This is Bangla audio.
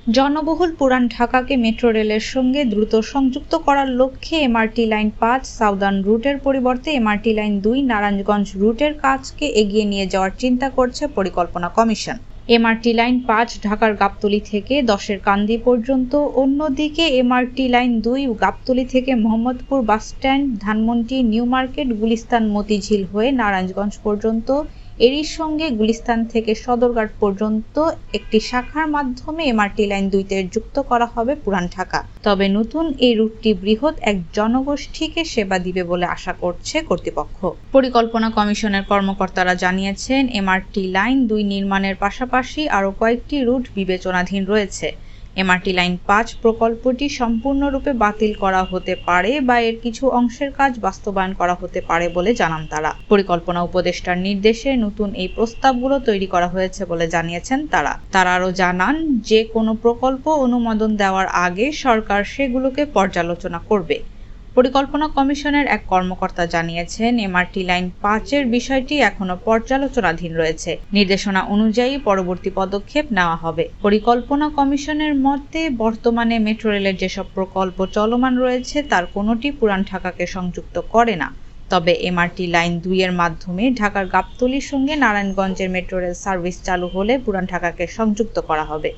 জনবহুল পুরান ঢাকাকে মেট্রো রেলের সঙ্গে দ্রুত সংযুক্ত করার লক্ষ্যে এমআরটি লাইন ৫ সাউদার্ন রুটের পরিবর্তে এমআরটি লাইন ২ নারায়ণগঞ্জ রুটের কাজকে এগিয়ে নিয়ে যাওয়ার চিন্তা করছে পরিকল্পনা কমিশন। এমআরটি লাইন ৫ ঢাকার গাবতলী থেকে ১০-এর কান্দি পর্যন্ত, অন্যদিকে এমআরটি লাইন ২ গাবতলী থেকে Mohammadpur bus stand, Dhanmondi, new market, Gulistan, Motijheel হয়ে নারায়ণগঞ্জ পর্যন্ত, এরই সঙ্গে গুলিস্তান থেকে সদরঘাট পর্যন্ত একটি শাখার মাধ্যমে এমআরটি লাইন ২-তে যুক্ত করা হবে পুরান ঢাকা। তবে নতুন এই রুটটি বৃহৎ এক জনগোষ্ঠীকে সেবা দিবে বলে আশা করছে কর্তৃপক্ষ। পরিকল্পনা কমিশনের কর্মকর্তারা জানিয়েছেন, এমআরটি লাইন ২ নির্মাণের পাশাপাশি আরও কয়েকটি রুট বিবেচনাধীন রয়েছে। এমআরটি লাইন ৫ প্রকল্পটি সম্পূর্ণরূপে বাতিল করা হতে পারে বা এর কিছু অংশের কাজ বাস্তবায়ন করা হতে পারে বলে জানান তারা। পরিকল্পনা উপদেষ্টার নির্দেশে নতুন এই প্রস্তাবগুলো তৈরি করা হয়েছে বলে জানিয়েছেন তারা। তারা আরও জানান, যে কোনো প্রকল্প অনুমোদন দেওয়ার আগে সরকার সেগুলোকে পর্যালোচনা করবে। পরিকল্পনা কমিশনের এক কর্মকর্তা জানিয়েছেন, এমআরটি লাইন ৫-এর বিষয়টি এখনো পর্যালোচনাধীন রয়েছে। নির্দেশনা অনুযায়ী পরবর্তী পদক্ষেপ নেওয়া হবে। পরিকল্পনা কমিশনের মতে, বর্তমানে মেট্রো রেলের যেসব প্রকল্প চলমান রয়েছে তার কোনোটি পুরান ঢাকাকে সংযুক্ত করে না। তবে এমআরটি লাইন ২-এর মাধ্যমে ঢাকার গাবতলীর সঙ্গে নারায়ণগঞ্জের মেট্রো রেল সার্ভিস চালু হলে পুরান ঢাকাকে সংযুক্ত করা হবে।